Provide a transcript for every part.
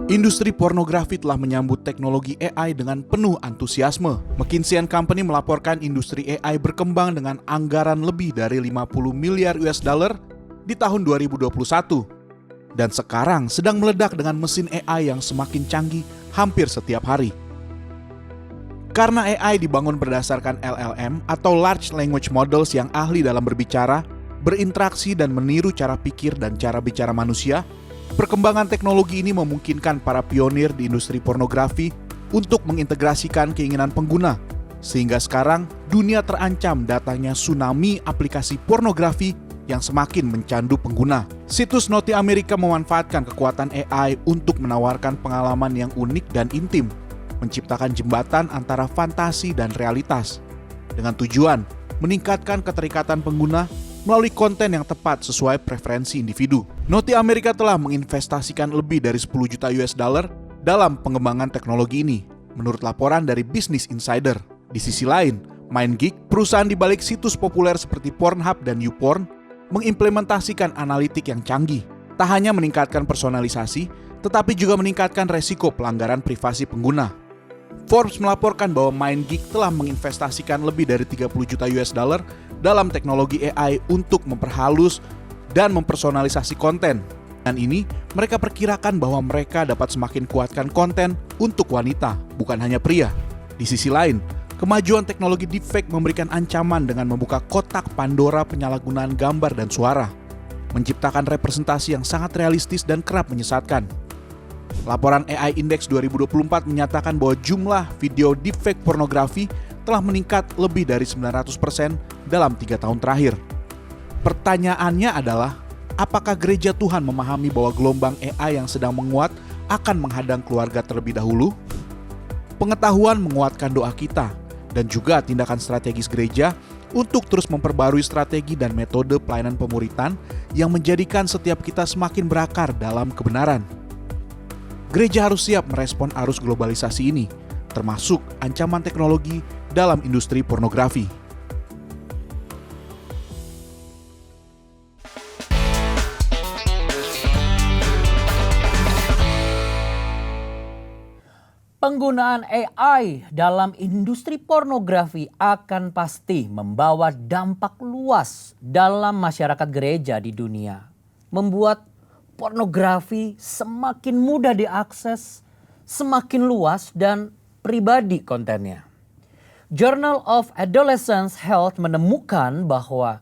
Industri pornografi telah menyambut teknologi AI dengan penuh antusiasme. McKinsey & Company melaporkan industri AI berkembang dengan anggaran lebih dari 50 miliar US dollar di tahun 2021. Dan sekarang sedang meledak dengan mesin AI yang semakin canggih hampir setiap hari. Karena AI dibangun berdasarkan LLM atau Large Language Models yang ahli dalam berbicara, berinteraksi dan meniru cara pikir dan cara bicara manusia, perkembangan teknologi ini memungkinkan para pionir di industri pornografi untuk mengintegrasikan keinginan pengguna. Sehingga sekarang dunia terancam datangnya tsunami aplikasi pornografi yang semakin mencandu pengguna. Situs Naughty America memanfaatkan kekuatan AI untuk menawarkan pengalaman yang unik dan intim, menciptakan jembatan antara fantasi dan realitas, dengan tujuan meningkatkan keterikatan pengguna melalui konten yang tepat sesuai preferensi individu. Naughty America telah menginvestasikan lebih dari 10 juta US dollar dalam pengembangan teknologi ini, menurut laporan dari Business Insider. Di sisi lain, MindGeek, perusahaan di balik situs populer seperti Pornhub dan YouPorn, mengimplementasikan analitik yang canggih. Tak hanya meningkatkan personalisasi, tetapi juga meningkatkan resiko pelanggaran privasi pengguna. Forbes melaporkan bahwa MindGeek telah menginvestasikan lebih dari 30 juta US dollar dalam teknologi AI untuk memperhalus dan mempersonalisasi konten. Dan ini, mereka perkirakan bahwa mereka dapat semakin kuatkan konten untuk wanita, bukan hanya pria. Di sisi lain, kemajuan teknologi deepfake memberikan ancaman dengan membuka kotak Pandora penyalahgunaan gambar dan suara, menciptakan representasi yang sangat realistis dan kerap menyesatkan. Laporan AI Index 2024 menyatakan bahwa jumlah video deepfake pornografi telah meningkat lebih dari 900% dalam 3 tahun terakhir. Pertanyaannya adalah, apakah gereja Tuhan memahami bahwa gelombang AI yang sedang menguat akan menghadang keluarga terlebih dahulu? Pengetahuan menguatkan doa kita, dan juga tindakan strategis gereja untuk terus memperbarui strategi dan metode pelayanan pemuritan yang menjadikan setiap kita semakin berakar dalam kebenaran. Gereja harus siap merespon arus globalisasi ini, termasuk ancaman teknologi dalam industri pornografi. Penggunaan AI dalam industri pornografi akan pasti membawa dampak luas dalam masyarakat gereja di dunia. Membuat pornografi semakin mudah diakses, semakin luas dan pribadi kontennya. Journal of Adolescent Health menemukan bahwa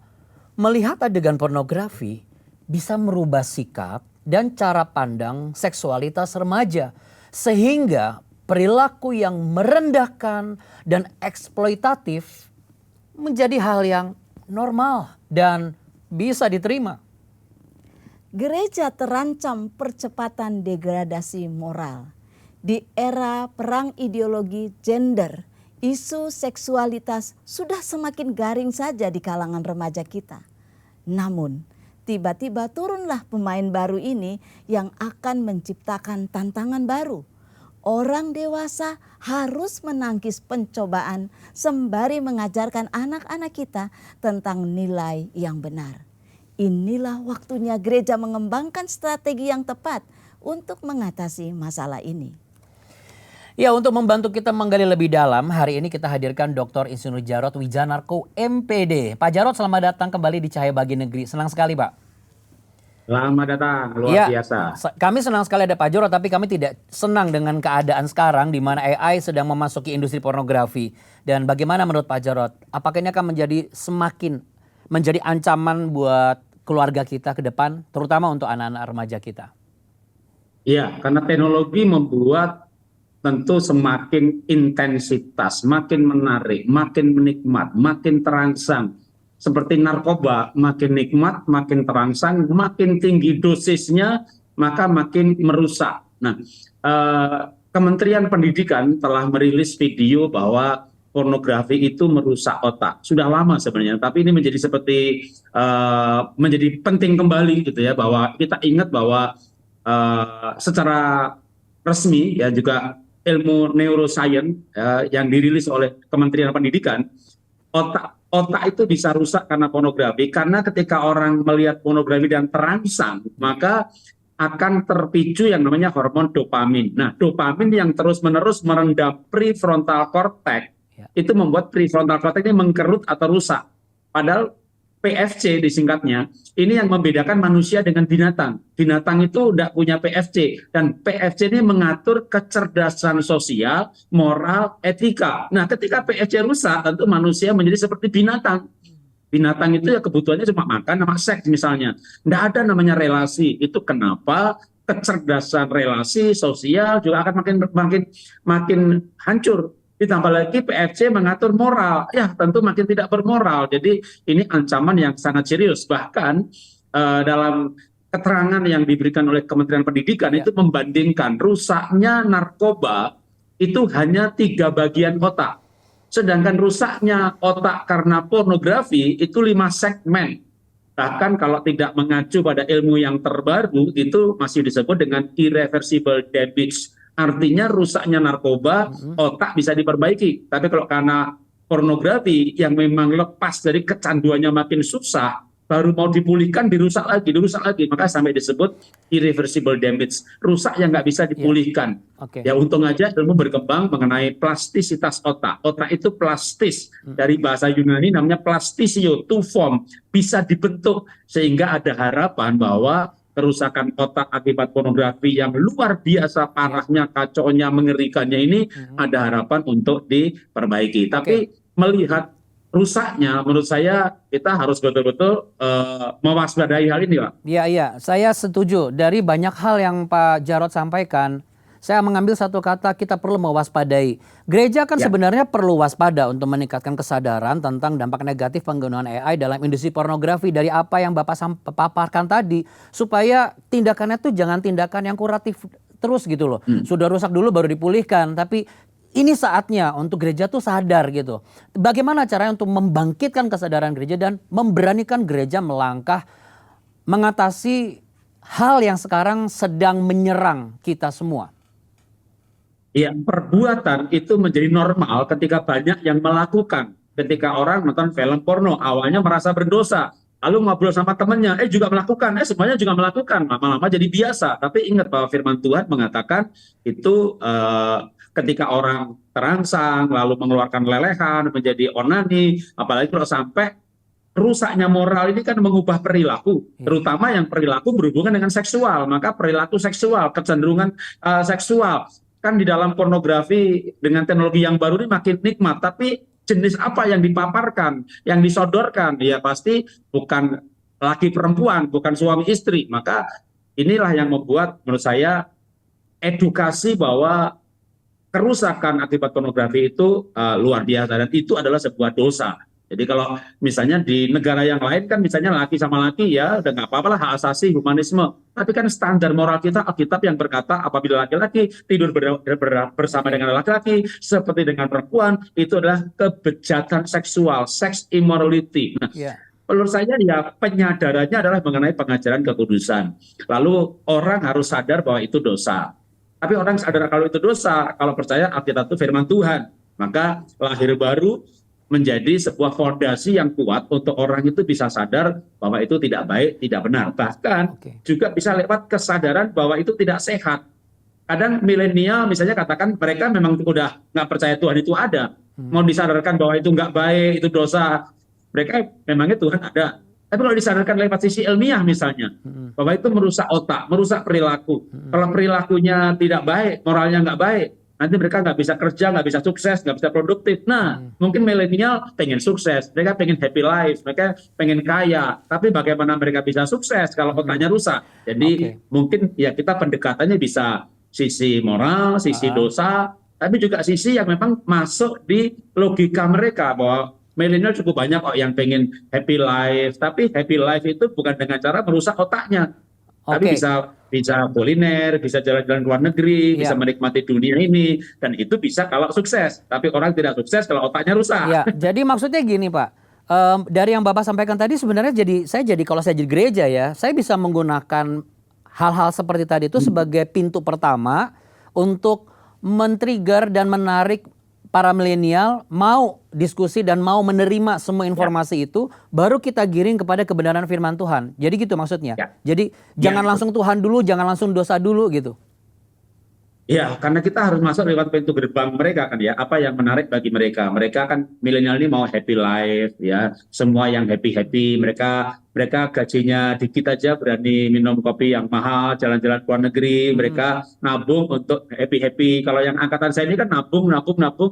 melihat adegan pornografi bisa merubah sikap dan cara pandang seksualitas remaja, sehingga perilaku yang merendahkan dan eksploitatif menjadi hal yang normal dan bisa diterima. Gereja terancam percepatan degradasi moral. Di era perang ideologi gender, isu seksualitas sudah semakin garing saja di kalangan remaja kita. Namun, tiba-tiba turunlah pemain baru ini yang akan menciptakan tantangan baru. Orang dewasa harus menangkis pencobaan sembari mengajarkan anak-anak kita tentang nilai yang benar. Inilah waktunya gereja mengembangkan strategi yang tepat untuk mengatasi masalah ini. Ya, untuk membantu kita menggali lebih dalam, hari ini kita hadirkan Dr. Insinyur Jarod Wijanarko, MPD. Pak Jarod, selamat datang kembali di Cahaya Bagi Negeri. Senang sekali, Pak. Selamat datang, luar biasa. Kami senang sekali ada Pak Jarod, tapi kami tidak senang dengan keadaan sekarang di mana AI sedang memasuki industri pornografi. Dan bagaimana menurut Pak Jarod? Apakah ini akan menjadi ancaman buat keluarga kita ke depan, terutama untuk anak-anak remaja kita? Iya, karena teknologi membuat tentu semakin intensitas, makin menarik, makin menikmat, makin terangsang. Seperti narkoba, makin nikmat, makin terangsang, makin tinggi dosisnya, maka makin merusak. Nah, Kementerian Pendidikan telah merilis video bahwa pornografi itu merusak otak. Sudah lama sebenarnya, tapi ini menjadi seperti menjadi penting kembali gitu ya, bahwa kita ingat bahwa secara resmi ya juga ilmu neuroscience yang dirilis oleh Kementerian Pendidikan, otak itu bisa rusak karena pornografi, karena ketika orang melihat pornografi dan terangsang, maka akan terpicu yang namanya hormon dopamin. Nah, dopamin yang terus-menerus merendam prefrontal cortex Ya. itu membuat prefrontal cortex ini mengkerut atau rusak. Padahal PFC disingkatnya, ini yang membedakan manusia dengan binatang. Binatang itu tidak punya PFC, dan PFC ini mengatur kecerdasan sosial, moral, etika. Nah, ketika PFC rusak, tentu manusia menjadi seperti binatang. Binatang itu ya kebutuhannya cuma makan sama seks misalnya. Tidak ada namanya relasi. Itu kenapa kecerdasan relasi sosial juga akan makin hancur. Ditambah lagi PFC mengatur moral, ya tentu makin tidak bermoral. Jadi ini ancaman yang sangat serius. Bahkan dalam keterangan yang diberikan oleh Kementerian Pendidikan itu membandingkan rusaknya narkoba itu hanya 3 bagian otak. Sedangkan rusaknya otak karena pornografi itu 5 segmen. Bahkan kalau tidak mengacu pada ilmu yang terbaru itu masih disebut dengan irreversible damage. Artinya rusaknya narkoba, otak bisa diperbaiki. Tapi kalau karena pornografi yang memang lepas dari kecanduannya makin susah, baru mau dipulihkan dirusak lagi. Maka sampai disebut irreversible damage. Rusak yang nggak bisa dipulihkan. Ya untung aja ilmu berkembang mengenai plastisitas otak. Otak itu plastis. Dari bahasa Yunani namanya plastisio, to form. Bisa dibentuk sehingga ada harapan bahwa kerusakan otak akibat pornografi yang luar biasa parahnya, kacaunya, mengerikannya ini ada harapan untuk diperbaiki. Tapi melihat rusaknya, menurut saya kita harus betul-betul mewaspadai hal ini, Pak. Iya, saya setuju. Dari banyak hal yang Pak Jarod sampaikan, saya mengambil satu kata, kita perlu mewaspadai. Gereja kan sebenarnya perlu waspada untuk meningkatkan kesadaran tentang dampak negatif penggunaan AI dalam industri pornografi dari apa yang Bapak paparkan tadi. Supaya tindakannya itu jangan tindakan yang kuratif terus gitu loh. Sudah rusak dulu baru dipulihkan. Tapi ini saatnya untuk gereja tuh sadar gitu. Bagaimana caranya untuk membangkitkan kesadaran gereja dan memberanikan gereja melangkah mengatasi hal yang sekarang sedang menyerang kita semua? Ya, perbuatan itu menjadi normal ketika banyak yang melakukan. Ketika orang nonton film porno, awalnya merasa berdosa. Lalu ngobrol sama temannya, juga melakukan. Semuanya juga melakukan. Lama-lama jadi biasa. Tapi ingat bahwa firman Tuhan mengatakan itu ketika orang terangsang, lalu mengeluarkan lelehan, menjadi onani. Apalagi kalau sampai rusaknya moral ini kan mengubah perilaku. Terutama yang perilaku berhubungan dengan seksual. Maka perilaku seksual, kecenderungan seksual. Kan di dalam pornografi dengan teknologi yang baru ini makin nikmat, tapi jenis apa yang dipaparkan, yang disodorkan, ya pasti bukan laki perempuan, bukan suami istri. Maka inilah yang membuat menurut saya edukasi bahwa kerusakan akibat pornografi itu luar biasa dan itu adalah sebuah dosa. Jadi kalau misalnya di negara yang lain kan misalnya laki sama laki ya udah nggak apa-apa lah, hak asasi, humanisme. Tapi kan standar moral kita Alkitab yang berkata apabila laki-laki tidur bersama dengan laki-laki seperti dengan perempuan itu adalah kebejatan seksual, sex immorality. Nah, menurut saya ya penyadarannya adalah mengenai pengajaran kekudusan. Lalu orang harus sadar bahwa itu dosa. Tapi orang sadar kalau itu dosa, kalau percaya Alkitab itu firman Tuhan, maka lahir baru menjadi sebuah fondasi yang kuat untuk orang itu bisa sadar bahwa itu tidak baik, tidak benar. Bahkan juga bisa lewat kesadaran bahwa itu tidak sehat. Kadang milenial misalnya katakan mereka memang udah nggak percaya Tuhan itu ada. Mau disadarkan bahwa itu nggak baik, itu dosa. Mereka memangnya Tuhan ada. Tapi kalau disadarkan lewat sisi ilmiah misalnya, bahwa itu merusak otak, merusak perilaku. Kalau perilakunya tidak baik, moralnya nggak baik, nanti mereka nggak bisa kerja, nggak bisa sukses, nggak bisa produktif. Nah, mungkin milenial pengen sukses, mereka pengen happy life, mereka pengen kaya. Tapi bagaimana mereka bisa sukses kalau otaknya rusak? Jadi mungkin ya kita pendekatannya bisa sisi moral, sisi dosa, tapi juga sisi yang memang masuk di logika mereka bahwa milenial cukup banyak kok yang pengen happy life. Tapi happy life itu bukan dengan cara merusak otaknya. Tapi bisa kuliner, bisa jalan-jalan luar negeri, bisa menikmati dunia ini, dan itu bisa kalau sukses. Tapi orang tidak sukses kalau otaknya rusak. Ya, jadi maksudnya gini Pak, dari yang Bapak sampaikan tadi sebenarnya kalau saya jadi gereja ya, saya bisa menggunakan hal-hal seperti tadi itu sebagai pintu pertama untuk men-trigger dan menarik para milenial mau diskusi dan mau menerima semua informasi itu, baru kita giring kepada kebenaran firman Tuhan. Jadi gitu maksudnya. Ya. Jadi jangan langsung Tuhan dulu, jangan langsung dosa dulu gitu. Ya, karena kita harus masuk lewat pintu gerbang mereka kan ya. Apa yang menarik bagi mereka? Mereka kan milenial ini mau happy life ya. Semua yang happy. Mereka gajinya dikit aja berani minum kopi yang mahal, jalan-jalan ke luar negeri. Mereka nabung untuk happy. Kalau yang angkatan saya ini kan nabung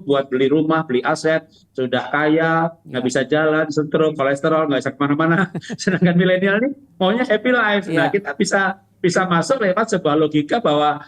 buat beli rumah, beli aset. Sudah kaya, nggak bisa jalan, stroke, kolesterol, nggak bisa kemana-mana. Sedangkan milenial ini maunya happy life. Nah, kita bisa masuk lewat sebuah logika bahwa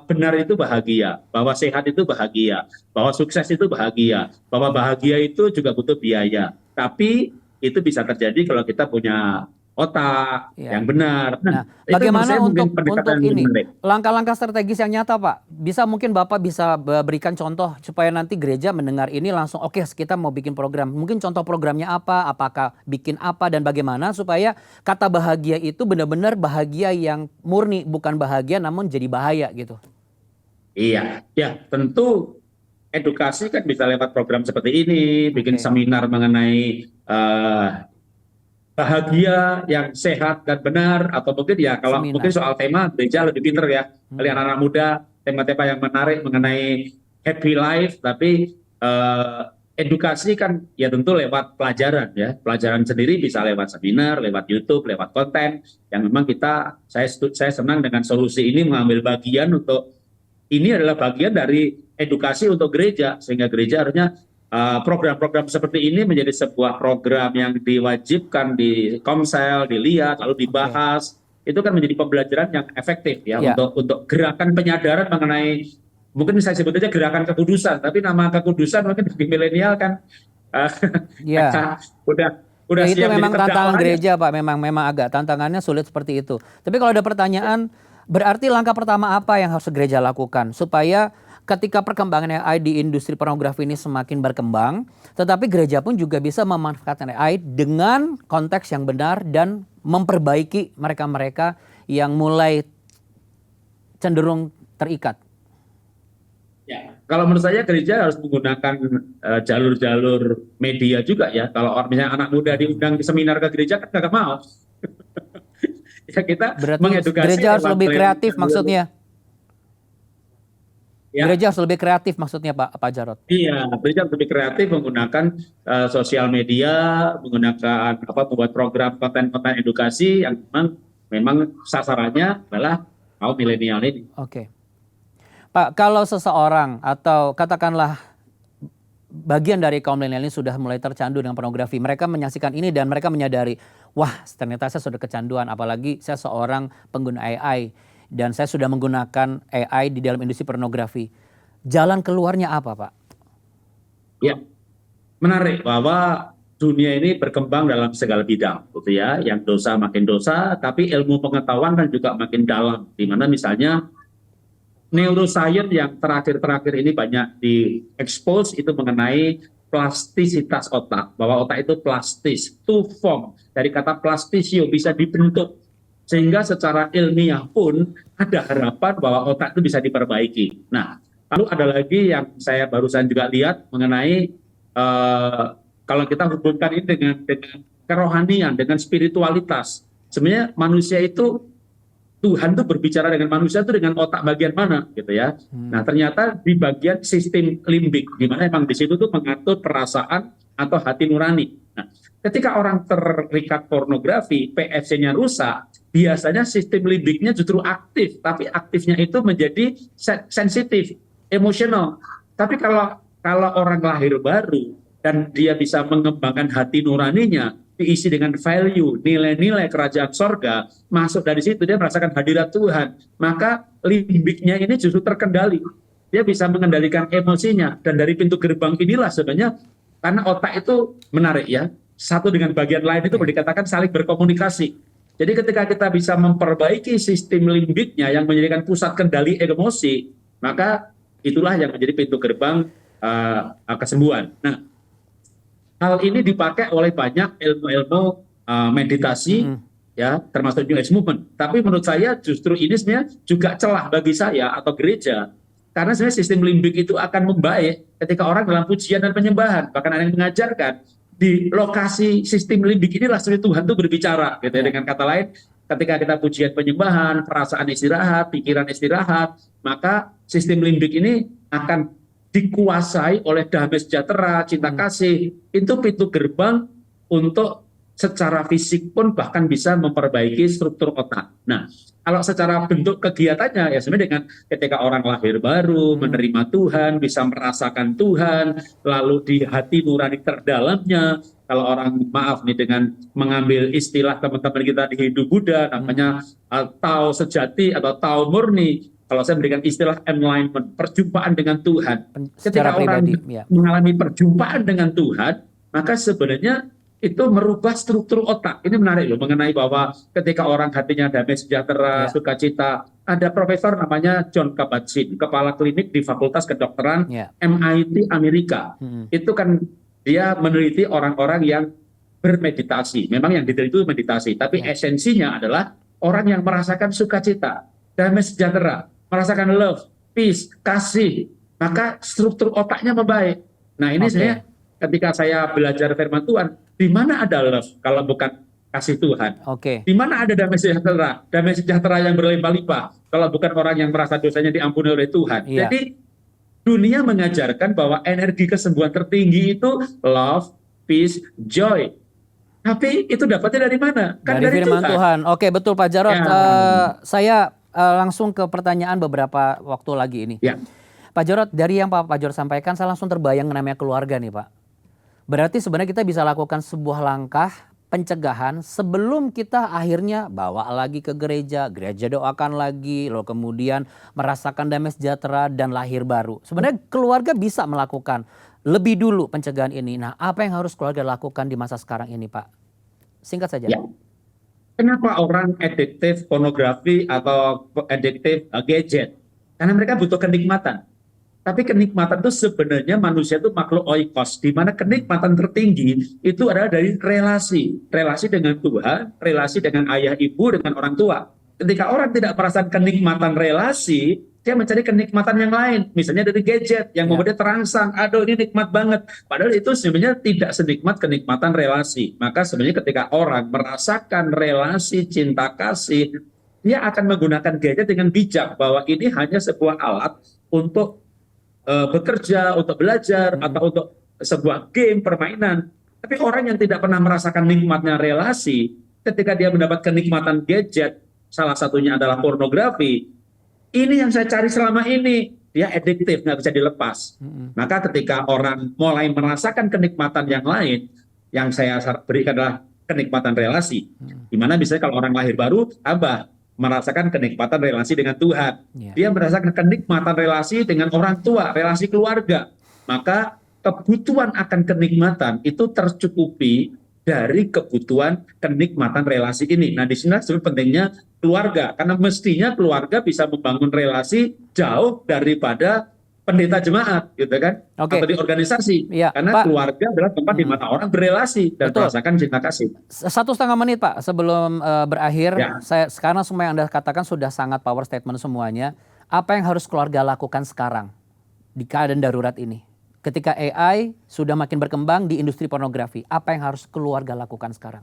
benar itu bahagia, bahwa sehat itu bahagia, bahwa sukses itu bahagia, bahwa bahagia itu juga butuh biaya. Tapi itu bisa terjadi kalau kita punya otak yang benar. Nah, itu bagaimana untuk ini menarik. langkah-langkah strategis yang nyata, Pak? Bisa mungkin Bapak bisa berikan contoh supaya nanti gereja mendengar ini langsung oke, kita mau bikin program. Mungkin contoh programnya apa, apakah bikin apa dan bagaimana supaya kata bahagia itu benar-benar bahagia yang murni, bukan bahagia namun jadi bahaya gitu. Iya, ya tentu edukasi kan bisa lewat program seperti ini, bikin seminar mengenai bahagia yang sehat dan benar, atau mungkin ya kalau mungkin soal tema gereja lebih pinter ya, kali anak-anak muda tema-tema yang menarik mengenai happy life, tapi edukasi kan ya tentu lewat pelajaran ya, pelajaran sendiri bisa lewat seminar, lewat YouTube, lewat konten yang memang saya senang dengan solusi ini mengambil bagian untuk ini adalah bagian dari edukasi untuk gereja, sehingga gereja harusnya program-program seperti ini menjadi sebuah program yang diwajibkan di Komsel, dilihat, lalu dibahas. Itu kan menjadi pembelajaran yang efektif ya untuk gerakan penyadaran mengenai, mungkin saya sebut aja gerakan kekudusan, tapi nama kekudusan mungkin bagi milenial kan udah itu siap memang jadi tantangan terdakwa. gereja, Pak. Memang agak tantangannya sulit seperti itu. Tapi kalau ada pertanyaan, berarti langkah pertama apa yang harus gereja lakukan supaya ketika perkembangan AI di industri pornografi ini semakin berkembang, tetapi gereja pun juga bisa memanfaatkan AI dengan konteks yang benar dan memperbaiki mereka-mereka yang mulai cenderung terikat? Ya, kalau menurut saya gereja harus menggunakan jalur-jalur media juga ya. Kalau misalnya anak muda diundang ke seminar ke gereja kan nggak mau. Ya, kita berarti mengedukasi gereja harus lebih kreatif jalur. maksudnya. Ya. Gereja harus lebih kreatif maksudnya Pak Jarod. Iya, gereja harus lebih kreatif menggunakan sosial media, menggunakan membuat program konten-konten edukasi yang memang sasarannya adalah kaum milenial ini. Oke. Pak, kalau seseorang atau katakanlah bagian dari kaum milenial ini sudah mulai tercandu dengan pornografi, mereka menyaksikan ini dan mereka menyadari, wah ternyata saya sudah kecanduan, apalagi saya seorang pengguna AI dan saya sudah menggunakan AI di dalam industri pornografi. Jalan keluarnya apa, Pak? Ya, menarik bahwa dunia ini berkembang dalam segala bidang, gitu ya. Yang dosa makin dosa, tapi ilmu pengetahuan kan juga makin dalam. Di mana misalnya neuroscience yang terakhir-terakhir ini banyak diekspos itu mengenai plastisitas otak, bahwa otak itu plastis, to form, dari kata plastisio, bisa dibentuk, sehingga secara ilmiah pun ada harapan bahwa otak itu bisa diperbaiki. Nah, lalu ada lagi yang saya barusan juga lihat mengenai kalau kita hubungkan ini dengan kerohanian, dengan spiritualitas, sebenarnya manusia itu, Tuhan tuh berbicara dengan manusia itu dengan otak bagian mana gitu ya. Nah, ternyata di bagian sistem limbik, di mana emang di situ tuh mengatur perasaan atau hati nurani. Nah, ketika orang terikat pornografi, PFC-nya rusak, biasanya sistem limbiknya justru aktif, tapi aktifnya itu menjadi sensitif, emosional. Tapi kalau orang lahir baru dan dia bisa mengembangkan hati nuraninya, diisi dengan value, nilai-nilai kerajaan sorga, masuk dari situ dia merasakan hadirat Tuhan, maka limbiknya ini justru terkendali. Dia bisa mengendalikan emosinya, dan dari pintu gerbang inilah sebenarnya, karena otak itu menarik ya, satu dengan bagian lain itu dikatakan saling berkomunikasi. Jadi ketika kita bisa memperbaiki sistem limbiknya yang menjadikan pusat kendali emosi, maka itulah yang menjadi pintu gerbang kesembuhan. Nah, hal ini dipakai oleh banyak ilmu-ilmu meditasi, ya, termasuk New Age Movement. Tapi menurut saya justru ini sebenarnya juga celah bagi saya atau gereja Karena sebenarnya sistem limbik itu akan membaik ketika orang dalam pujian dan penyembahan. Bahkan ada yang mengajarkan di lokasi sistem limbik inilah sebenarnya Tuhan itu berbicara. Gitu ya. Dengan kata lain, ketika kita pujian penyembahan, perasaan istirahat, pikiran istirahat, maka sistem limbik ini akan dikuasai oleh damai sejahtera, cinta kasih. Itu pintu gerbang untuk secara fisik pun bahkan bisa memperbaiki struktur otak. Nah, kalau secara bentuk kegiatannya ya sebenarnya dengan ketika orang lahir baru, menerima Tuhan, bisa merasakan Tuhan, lalu di hati nurani terdalamnya, kalau orang maaf nih dengan mengambil istilah teman-teman kita di Hindu Buddha namanya Tao sejati atau Tao murni. Kalau saya memberikan istilah enlightenment, perjumpaan dengan Tuhan. Ketika orang mengalami perjumpaan dengan Tuhan, maka sebenarnya itu merubah struktur otak. Ini menarik loh mengenai bahwa ketika orang hatinya damai sejahtera, sukacita. Ada profesor namanya John Kabat-Zinn, kepala klinik di Fakultas Kedokteran MIT Amerika. Itu kan dia meneliti orang-orang yang bermeditasi. Memang yang diteliti itu meditasi, tapi esensinya adalah orang yang merasakan sukacita, damai sejahtera, merasakan love, peace, kasih. Maka struktur otaknya membaik. Nah ini saya ketika saya belajar firman Tuhan, di mana ada love kalau bukan kasih Tuhan? Di mana ada damai sejahtera? Damai sejahtera yang berlimpah-limpah kalau bukan orang yang merasa dosanya diampuni oleh Tuhan. Jadi dunia mengajarkan bahwa energi kesembuhan tertinggi itu love, peace, joy. Tapi itu dapatnya dari mana? Kan dari firman Tuhan. Oke, betul Pak Jarod. Saya langsung ke pertanyaan beberapa waktu lagi ini. Pak Jarod, dari yang Pak Jarod sampaikan, saya langsung terbayang namanya keluarga nih Pak. Berarti sebenarnya kita bisa lakukan sebuah langkah pencegahan sebelum kita akhirnya bawa lagi ke gereja doakan lagi, lalu kemudian merasakan damai sejahtera dan lahir baru. Sebenarnya keluarga bisa melakukan lebih dulu pencegahan ini. Nah, apa yang harus keluarga lakukan di masa sekarang ini, Pak? Singkat saja. Kenapa orang adiktif pornografi atau adiktif gadget? Karena mereka butuh kenikmatan. Tapi kenikmatan itu sebenarnya manusia itu makhluk oikos, di mana kenikmatan tertinggi itu adalah dari relasi. Relasi dengan Tuhan, relasi dengan ayah ibu, dengan orang tua. Ketika orang tidak merasakan kenikmatan relasi, dia mencari kenikmatan yang lain. Misalnya dari gadget yang membuat dia terangsang, aduh ini nikmat banget. Padahal itu sebenarnya tidak senikmat kenikmatan relasi. Maka sebenarnya ketika orang merasakan relasi cinta kasih, dia akan menggunakan gadget dengan bijak bahwa ini hanya sebuah alat untuk bekerja, untuk belajar, atau untuk sebuah game, permainan. Tapi orang yang tidak pernah merasakan nikmatnya relasi, ketika dia mendapat kenikmatan gadget, salah satunya adalah pornografi, ini yang saya cari selama ini, dia adiktif, nggak bisa dilepas. Maka ketika orang mulai merasakan kenikmatan yang lain, yang saya berikan adalah kenikmatan relasi. Dimana misalnya kalau orang lahir baru, tambah merasakan kenikmatan relasi dengan Tuhan. Dia merasakan kenikmatan relasi dengan orang tua, relasi keluarga. Maka kebutuhan akan kenikmatan itu tercukupi dari kebutuhan kenikmatan relasi ini. Nah, di sini sebenarnya pentingnya keluarga. Karena mestinya keluarga bisa membangun relasi jauh daripada pendeta jemaat, gitu kan? Atau di organisasi. Karena Pak, keluarga adalah tempat di mana orang berelasi dan merasakan cinta kasih. 1,5 menit Pak sebelum berakhir. Sekarang semua yang Anda katakan sudah sangat power statement semuanya. Apa yang harus keluarga lakukan sekarang di keadaan darurat ini? Ketika AI sudah makin berkembang di industri pornografi, apa yang harus keluarga lakukan sekarang?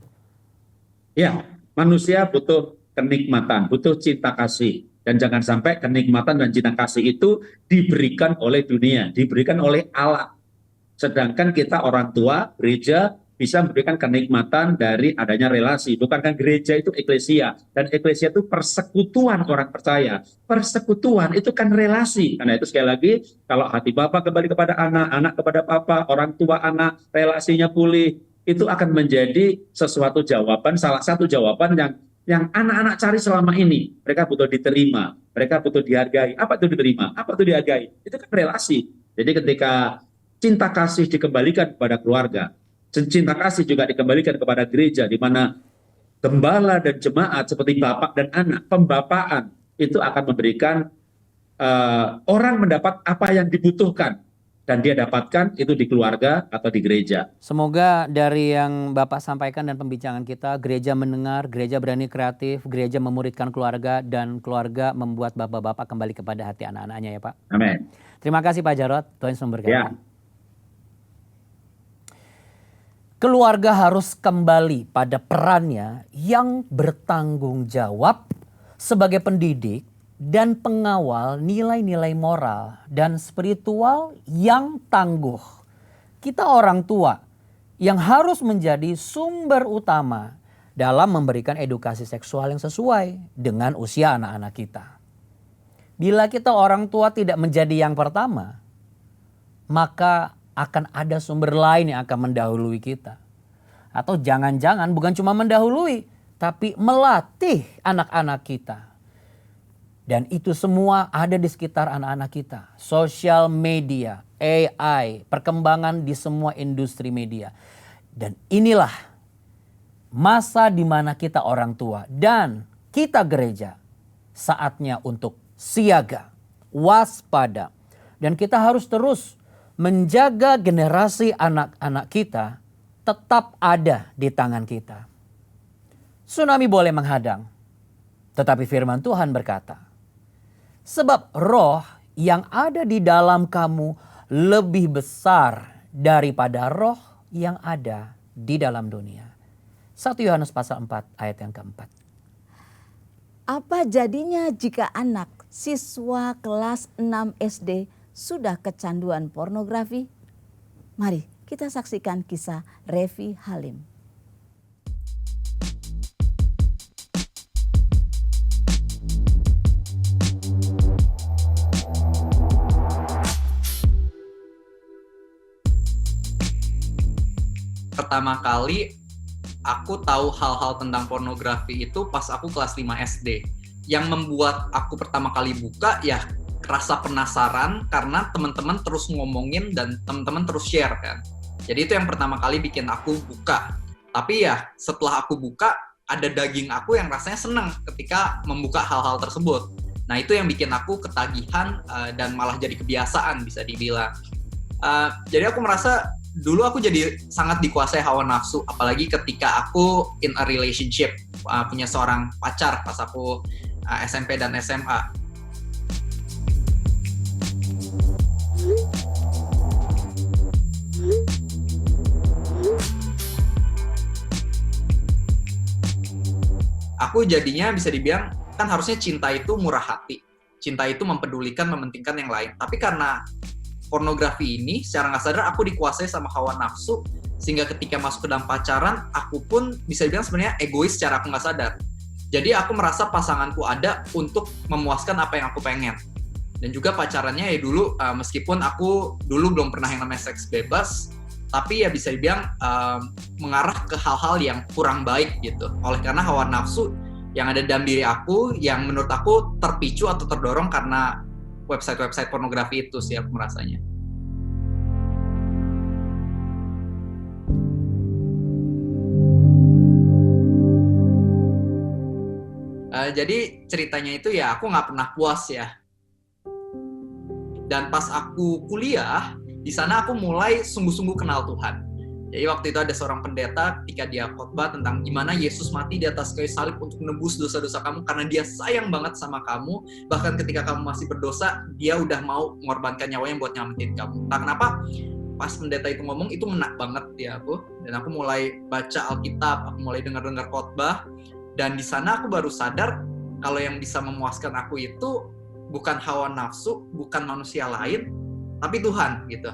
Ya, manusia butuh kenikmatan, butuh cinta kasih. Dan jangan sampai kenikmatan dan cinta kasih itu diberikan oleh dunia, diberikan oleh alat. Sedangkan kita orang tua, gereja bisa memberikan kenikmatan dari adanya relasi. Bukankah gereja itu eklesia, dan eklesia itu persekutuan orang percaya. Persekutuan itu kan relasi. Karena itu sekali lagi, kalau hati Bapa kembali kepada anak, anak kepada Papa, orang tua anak, relasinya pulih, itu akan menjadi sesuatu jawaban, salah satu jawaban yang anak-anak cari selama ini. Mereka butuh diterima, mereka butuh dihargai. Apa itu diterima? Apa itu dihargai? Itu kan relasi. Jadi ketika cinta kasih dikembalikan kepada keluarga, cinta kasih juga dikembalikan kepada gereja, di mana gembala dan jemaat seperti bapak dan anak, pembapaan itu akan memberikan orang mendapat apa yang dibutuhkan dan dia dapatkan itu di keluarga atau di gereja. Semoga dari yang Bapak sampaikan dan pembincangan kita, gereja mendengar, gereja berani kreatif, gereja memuridkan keluarga, dan keluarga membuat bapak-bapak kembali kepada hati anak-anaknya ya Pak. Amin. Terima kasih Pak Jarod, Tuhan Yesus memberkati. Ya. Keluarga harus kembali pada perannya yang bertanggung jawab sebagai pendidik dan pengawal nilai-nilai moral dan spiritual yang tangguh. Kita orang tua yang harus menjadi sumber utama dalam memberikan edukasi seksual yang sesuai dengan usia anak-anak kita. Bila kita orang tua tidak menjadi yang pertama, maka akan ada sumber lain yang akan mendahului kita. Atau jangan-jangan bukan cuma mendahului, tapi melatih anak-anak kita. Dan itu semua ada di sekitar anak-anak kita. Sosial media, AI, perkembangan di semua industri media. Dan inilah masa di mana kita orang tua dan kita gereja saatnya untuk siaga, waspada. Dan kita harus terus menjaga generasi anak-anak kita tetap ada di tangan kita. Tsunami boleh menghadang, tetapi firman Tuhan berkata, sebab roh yang ada di dalam kamu lebih besar daripada roh yang ada di dalam dunia. 1 Yohanes pasal 4 ayat yang keempat. Apa jadinya jika anak siswa kelas 6 SD sudah kecanduan pornografi? Mari kita saksikan kisah Revi Halim. Pertama kali aku tahu hal-hal tentang pornografi itu pas aku kelas 5 SD. Yang membuat aku pertama kali buka ya rasa penasaran karena teman-teman terus ngomongin dan teman-teman terus share kan. Jadi itu yang pertama kali bikin aku buka. Tapi ya setelah aku buka ada daging aku yang rasanya senang ketika membuka hal-hal tersebut. Nah itu yang bikin aku ketagihan dan malah jadi kebiasaan bisa dibilang. Jadi aku merasa dulu aku jadi sangat dikuasai hawa nafsu, apalagi ketika aku in a relationship, punya seorang pacar pas aku SMP dan SMA. Aku jadinya bisa dibilang, kan harusnya cinta itu murah hati, cinta itu mempedulikan, mementingkan yang lain. Tapi karena pornografi ini secara nggak sadar aku dikuasai sama hawa nafsu, sehingga ketika masuk ke dalam pacaran aku pun bisa dibilang sebenarnya egois secara aku nggak sadar. Jadi aku merasa pasanganku ada untuk memuaskan apa yang aku pengen. Dan juga pacarannya ya dulu meskipun aku dulu belum pernah yang namanya seks bebas, tapi ya bisa dibilang mengarah ke hal-hal yang kurang baik gitu. Oleh karena hawa nafsu yang ada dalam diri aku yang menurut aku terpicu atau terdorong karena website-website pornografi itu sih aku merasanya. Jadi ceritanya itu ya aku nggak pernah puas ya. Dan pas aku kuliah, di sana aku mulai sungguh-sungguh kenal Tuhan. Jadi waktu itu ada seorang pendeta ketika dia khotbah tentang gimana Yesus mati di atas kayu salib untuk menebus dosa-dosa kamu karena dia sayang banget sama kamu. Bahkan ketika kamu masih berdosa, dia udah mau mengorbankan nyawanya buat nyelamatin kamu. Nah, kenapa? Pas pendeta itu ngomong, itu menak banget ya aku. Dan aku mulai baca Alkitab, aku mulai dengar-dengar khotbah. Dan di sana aku baru sadar kalau yang bisa memuaskan aku itu bukan hawa nafsu, bukan manusia lain, tapi Tuhan gitu.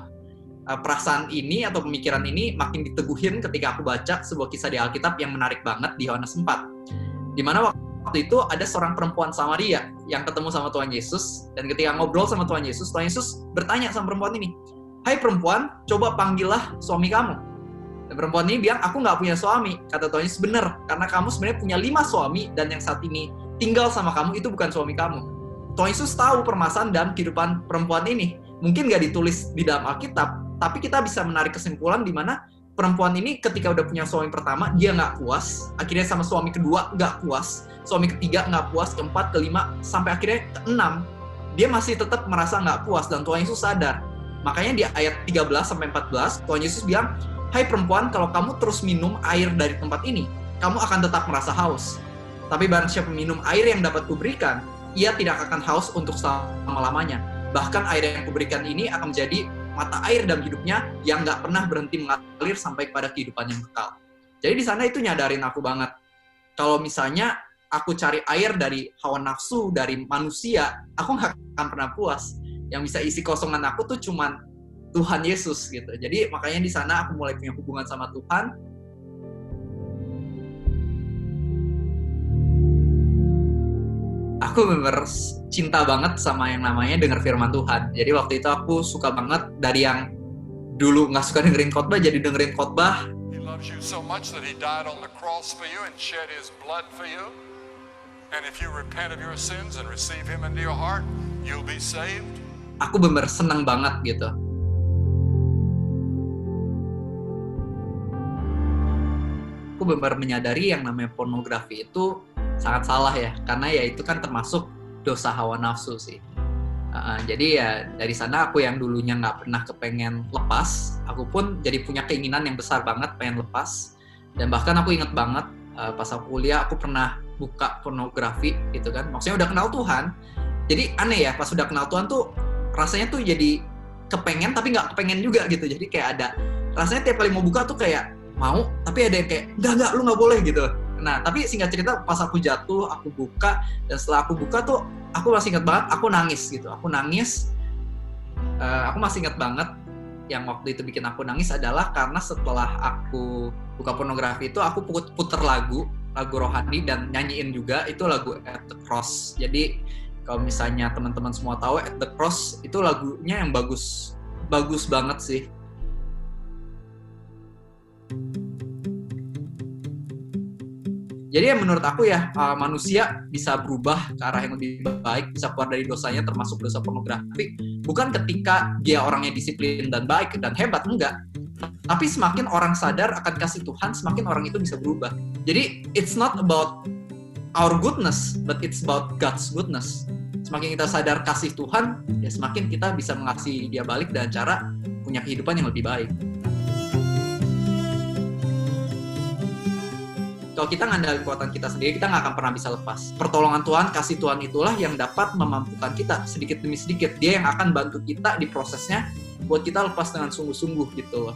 Perasaan ini atau pemikiran ini makin diteguhin ketika aku baca sebuah kisah di Alkitab yang menarik banget di Yohanes 4. Di mana waktu itu ada seorang perempuan Samaria yang ketemu sama Tuhan Yesus, dan ketika ngobrol sama Tuhan Yesus bertanya sama perempuan ini, "Hai perempuan, coba panggillah suami kamu." Dan perempuan ini bilang, "Aku nggak punya suami." Kata Tuhan Yesus, "Bener, karena kamu sebenarnya punya 5 suami dan yang saat ini tinggal sama kamu itu bukan suami kamu." Tuhan Yesus tahu permasalahan dalam kehidupan perempuan ini. Mungkin nggak ditulis di dalam Alkitab, tapi kita bisa menarik kesimpulan di mana perempuan ini ketika udah punya suami pertama, dia nggak puas, akhirnya sama suami kedua nggak puas, suami ketiga nggak puas, keempat, kelima, sampai akhirnya keenam, dia masih tetap merasa nggak puas, dan Tuhan Yesus sadar Makanya di ayat 13-14 Tuhan Yesus bilang, "Hai perempuan, kalau kamu terus minum air dari tempat ini, kamu akan tetap merasa haus. Tapi barang siapa minum air yang dapat kuberikan, ia tidak akan haus untuk selama-lamanya. Bahkan air yang kuberikan ini akan menjadi mata air dalam hidupnya yang nggak pernah berhenti mengalir sampai pada kehidupan yang kekal." Jadi di sana itu nyadarin aku banget. Kalau misalnya aku cari air dari hawa nafsu, dari manusia, aku nggak akan pernah puas. Yang bisa isi kosongan aku tuh cuman Tuhan Yesus gitu. Jadi makanya di sana aku mulai punya hubungan sama Tuhan. Aku bener cinta banget sama yang namanya dengar firman Tuhan. Jadi waktu itu aku suka banget dari yang dulu nggak suka dengerin khotbah jadi dengerin khotbah. He loves you so much that he died on the cross for you and shed his blood for you. And if you repent of your sins and receive him into your heart, you'll be saved. Aku bener seneng banget gitu. Aku bener menyadari yang namanya pornografi itu sangat salah ya, karena ya itu kan termasuk dosa hawa nafsu sih. Jadi ya dari sana aku yang dulunya nggak pernah kepengen lepas, aku pun jadi punya keinginan yang besar banget pengen lepas. Dan bahkan aku inget banget pas aku kuliah aku pernah buka pornografi gitu kan, maksudnya udah kenal Tuhan. Jadi aneh ya, pas udah kenal Tuhan tuh rasanya tuh jadi kepengen tapi nggak kepengen juga gitu. Jadi kayak ada rasanya tiap kali mau buka tuh kayak mau, tapi ada yang kayak enggak lu nggak boleh gitu. Nah tapi singkat cerita pas aku jatuh aku buka, dan setelah aku buka tuh aku masih ingat banget aku nangis gitu. Aku nangis, aku masih ingat banget yang waktu itu bikin aku nangis adalah karena setelah aku buka pornografi itu aku puter lagu rohani dan nyanyiin juga itu lagu At the Cross. Jadi kalau misalnya teman-teman semua tahu At the Cross itu lagunya yang bagus banget sih. Jadi ya menurut aku ya manusia bisa berubah ke arah yang lebih baik, bisa keluar dari dosanya termasuk dosa pornografi. Bukan ketika dia orangnya disiplin dan baik dan hebat, enggak. Tapi semakin orang sadar akan kasih Tuhan, semakin orang itu bisa berubah. Jadi it's not about our goodness, but it's about God's goodness. Semakin kita sadar kasih Tuhan, ya semakin kita bisa mengasihi dia balik dengan cara punya kehidupan yang lebih baik. Kalau kita ngandalin kekuatan kita sendiri, kita nggak akan pernah bisa lepas. Pertolongan Tuhan, kasih Tuhan itulah yang dapat memampukan kita sedikit demi sedikit. Dia yang akan bantu kita di prosesnya buat kita lepas dengan sungguh-sungguh gitu loh.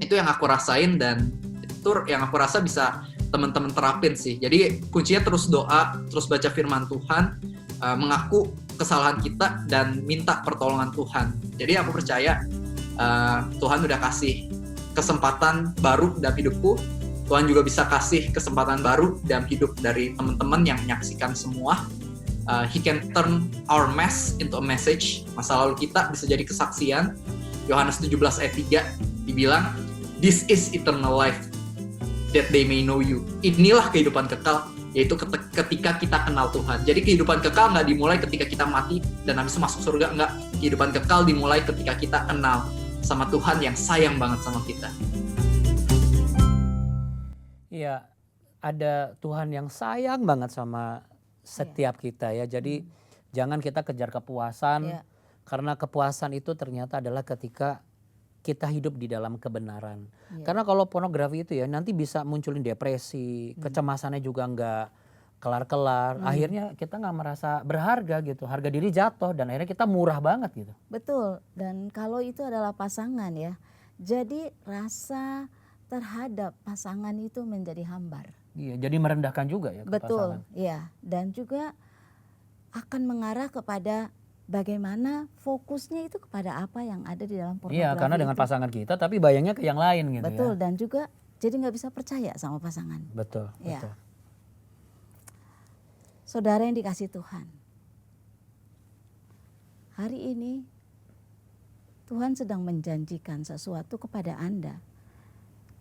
Itu yang aku rasain dan itu yang aku rasa bisa teman-teman terapin sih. Jadi kuncinya terus doa, terus baca firman Tuhan, mengaku kesalahan kita dan minta pertolongan Tuhan. Jadi aku percaya Tuhan udah kasih kesempatan baru dalam hidupku. Tuhan juga bisa kasih kesempatan baru dalam hidup dari teman-teman yang menyaksikan semua. He can turn our mess into a message. Masa lalu kita bisa jadi kesaksian. Yohanes 17 ayat 3 dibilang, "This is eternal life, that they may know you." Inilah kehidupan kekal, yaitu ketika kita kenal Tuhan. Jadi kehidupan kekal nggak dimulai ketika kita mati dan habis itu masuk surga, nggak. Kehidupan kekal dimulai ketika kita kenal sama Tuhan yang sayang banget sama kita. Iya, ada Tuhan yang sayang banget sama setiap kita ya. Jadi jangan kita kejar kepuasan, karena kepuasan itu ternyata adalah ketika kita hidup di dalam kebenaran. Karena kalau pornografi itu ya nanti bisa munculin depresi, kecemasannya juga nggak kelar-kelar. Akhirnya kita nggak merasa berharga gitu, harga diri jatuh dan akhirnya kita murah banget gitu. Betul, dan kalau itu adalah pasangan ya, jadi rasa terhadap pasangan itu menjadi hambar. Iya, jadi merendahkan juga ya ke Betul, pasangan. ya, dan juga akan mengarah kepada bagaimana fokusnya itu kepada apa yang ada di dalam pornografi. Iya, karena dengan pasangan kita tapi bayangnya ke yang lain gitu. Betul, ya. dan juga jadi nggak bisa percaya sama pasangan. Betul, Ya. betul. Saudara yang dikasih Tuhan, hari ini Tuhan sedang menjanjikan sesuatu kepada Anda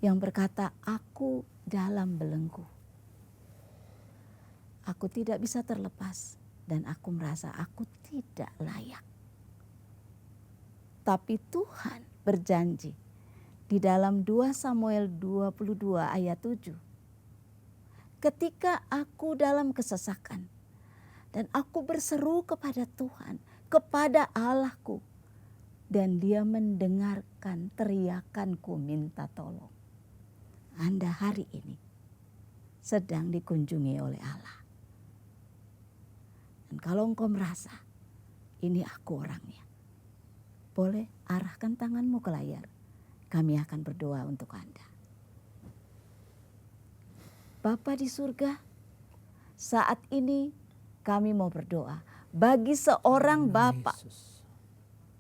yang berkata, "Aku dalam belenggu. Aku tidak bisa terlepas dan aku merasa aku tidak layak." Tapi Tuhan berjanji di dalam 2 Samuel 22 ayat 7. "Ketika aku dalam kesesakan dan aku berseru kepada Tuhan, kepada Allahku, Dan dia mendengarkan teriakanku minta tolong. Anda hari ini sedang dikunjungi oleh Allah. Dan kalau engkau merasa ini aku orangnya, boleh arahkan tanganmu ke layar. Kami akan berdoa untuk Anda. Bapa di surga, saat ini kami mau berdoa bagi seorang Bapak.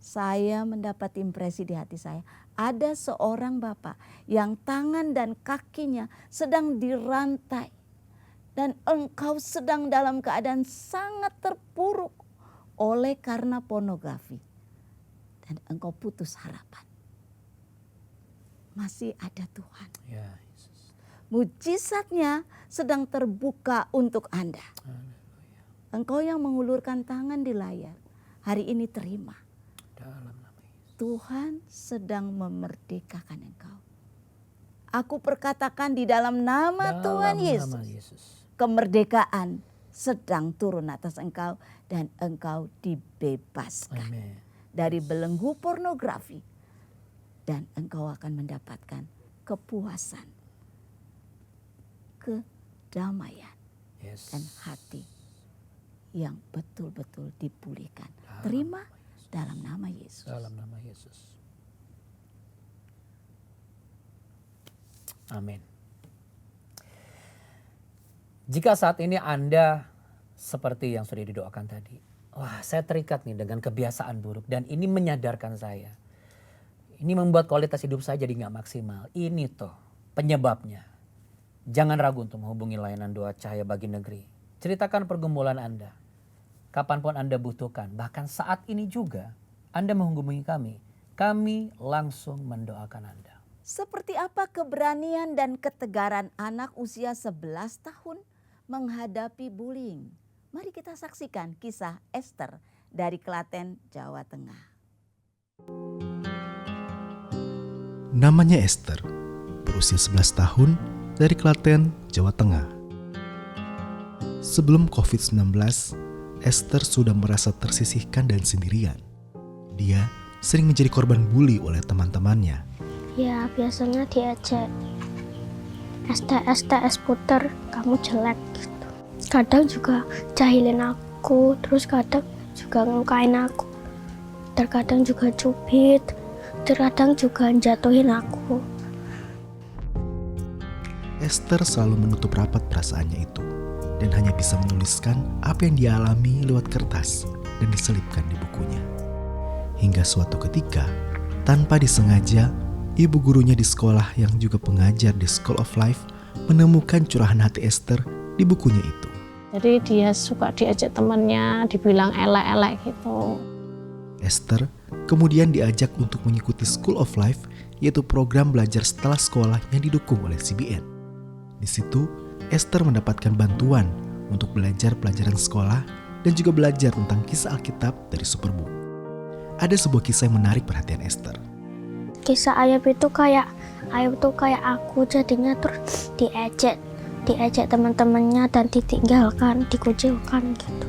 Saya mendapat impresi di hati saya, ada seorang Bapak yang tangan dan kakinya sedang dirantai. Dan engkau sedang dalam keadaan sangat terpuruk oleh karena pornografi. Dan engkau putus harapan. Masih ada Tuhan. Ya, Yesus. Mujizatnya sedang terbuka untuk Anda. Engkau yang mengulurkan tangan di layar, hari ini terima. Dalam nama Yesus. Tuhan sedang memerdekakan engkau. Aku perkatakan di dalam nama Tuhan Yesus. Nama Yesus. Kemerdekaan sedang turun atas engkau dan engkau dibebaskan Amin. dari belenggu pornografi. Dan engkau akan mendapatkan kepuasan, kedamaian, Yes. dan hati yang betul-betul dipulihkan. Terima dalam nama Yesus. Dalam nama Yesus. Amin. Jika saat ini Anda seperti yang sudah didoakan tadi, wah saya terikat nih dengan kebiasaan buruk dan ini menyadarkan saya. Ini membuat kualitas hidup saya jadi gak maksimal. Ini tuh penyebabnya. Jangan ragu untuk menghubungi layanan doa Cahaya Bagi Negeri. Ceritakan pergumulan Anda. Kapanpun Anda butuhkan, bahkan saat ini juga Anda menghubungi kami. Kami langsung mendoakan Anda. Seperti apa keberanian dan ketegaran anak usia 11 tahun menghadapi bullying? Mari kita saksikan kisah Esther dari Klaten, Jawa Tengah. Namanya Esther, berusia 11 tahun, dari Klaten, Jawa Tengah. Sebelum COVID-19, Esther sudah merasa tersisihkan dan sendirian. Dia sering menjadi korban bully oleh teman-temannya. Ya biasanya diajak STS puter, kamu jelek gitu. Kadang juga jahilin aku, terus kadang juga ngelukain aku. Terkadang juga cubit, terkadang juga jatuhin aku. Esther selalu menutup rapat perasaannya itu dan hanya bisa menuliskan apa yang dialami lewat kertas dan diselipkan di bukunya. Hingga suatu ketika, tanpa disengaja, ibu gurunya di sekolah yang juga pengajar di School of Life menemukan curahan hati Esther di bukunya itu. Jadi dia suka diajak temannya, dibilang elek-elek gitu. Esther kemudian diajak untuk mengikuti School of Life, yaitu program belajar setelah sekolah yang didukung oleh CBN. Di situ, Esther mendapatkan bantuan untuk belajar pelajaran sekolah dan juga belajar tentang kisah Alkitab dari Superbook. Ada sebuah kisah yang menarik perhatian Esther. Kisah Ayub itu kayak aku, jadinya terus diejek teman-temannya dan ditinggalkan, dikucilkan gitu.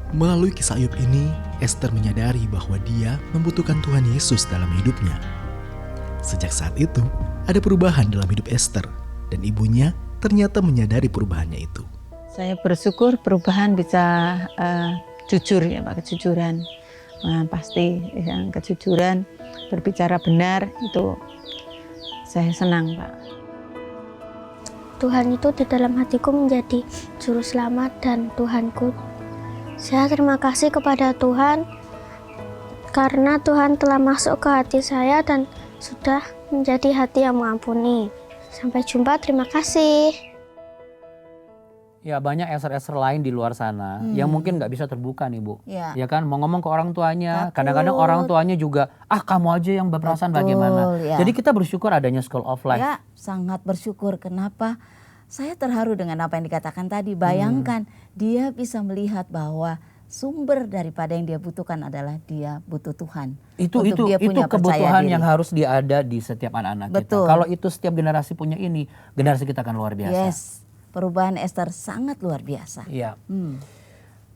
Melalui kisah Ayub ini, Esther menyadari bahwa dia membutuhkan Tuhan Yesus dalam hidupnya. Sejak saat itu, ada perubahan dalam hidup Esther dan ibunya ternyata menyadari perubahannya itu. Saya bersyukur perubahan bisa jujur ya Pak, kejujuran. Nah, pasti yang kejujuran, berbicara benar itu saya senang Pak. Tuhan itu di dalam hatiku menjadi juru selamat dan Tuhanku. Saya terima kasih kepada Tuhan karena Tuhan telah masuk ke hati saya dan sudah menjadi hati yang mengampuni. Sampai jumpa, terima kasih. Ya banyak Esther-Esther lain di luar sana yang mungkin nggak bisa terbuka nih Bu. Ya. Ya kan mau ngomong ke orang tuanya, Takut. kadang-kadang orang tuanya juga kamu aja yang berperasaan Betul, bagaimana. ya. Jadi kita bersyukur adanya School of Life. Ya, sangat bersyukur. Kenapa? Saya terharu dengan apa yang dikatakan tadi. Bayangkan dia bisa melihat bahwa sumber daripada yang dia butuhkan adalah dia butuh Tuhan. Itu Untuk dia punya percaya kebutuhan diri. yang harus ada di setiap anak-anak kita. Betul. Kalau itu setiap generasi punya ini, generasi kita akan luar biasa. Yes, perubahan Esther sangat luar biasa. Iya.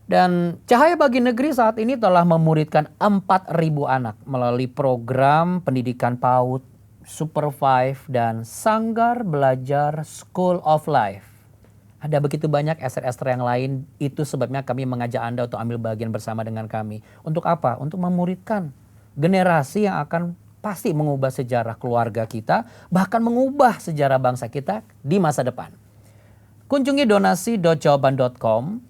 Dan Cahaya Bagi Negeri saat ini telah memuridkan 4.000 anak melalui program pendidikan PAUD, Super 5, dan Sanggar Belajar School of Life. Ada begitu banyak ester-ester yang lain, itu sebabnya kami mengajak Anda untuk ambil bagian bersama dengan kami. Untuk apa? Untuk memuridkan generasi yang akan pasti mengubah sejarah keluarga kita, bahkan mengubah sejarah bangsa kita di masa depan. Kunjungi donasi.jawaban.com.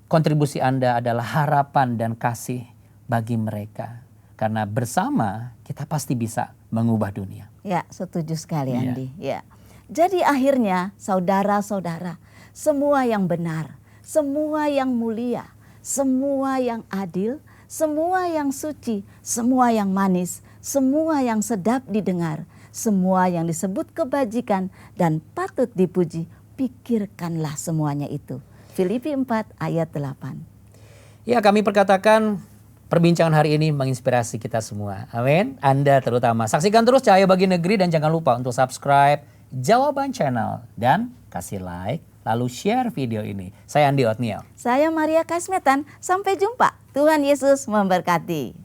Kontribusi Anda adalah harapan dan kasih bagi mereka. Karena bersama kita pasti bisa mengubah dunia. Ya, setuju sekali Iya. Andi. Ya. Jadi akhirnya saudara-saudara, semua yang benar, semua yang mulia, semua yang adil, semua yang suci, semua yang manis, semua yang sedap didengar, semua yang disebut kebajikan dan patut dipuji, pikirkanlah semuanya itu. Filipi 4 ayat 8. Ya, kami perkatakan perbincangan hari ini menginspirasi kita semua. Amin. Anda terutama. Saksikan terus Cahaya Bagi Negeri dan jangan lupa untuk subscribe Jawaban Channel dan kasih like lalu share video ini. Saya Andi Otniel. Saya Maria Kasmetan, sampai jumpa. Tuhan Yesus memberkati.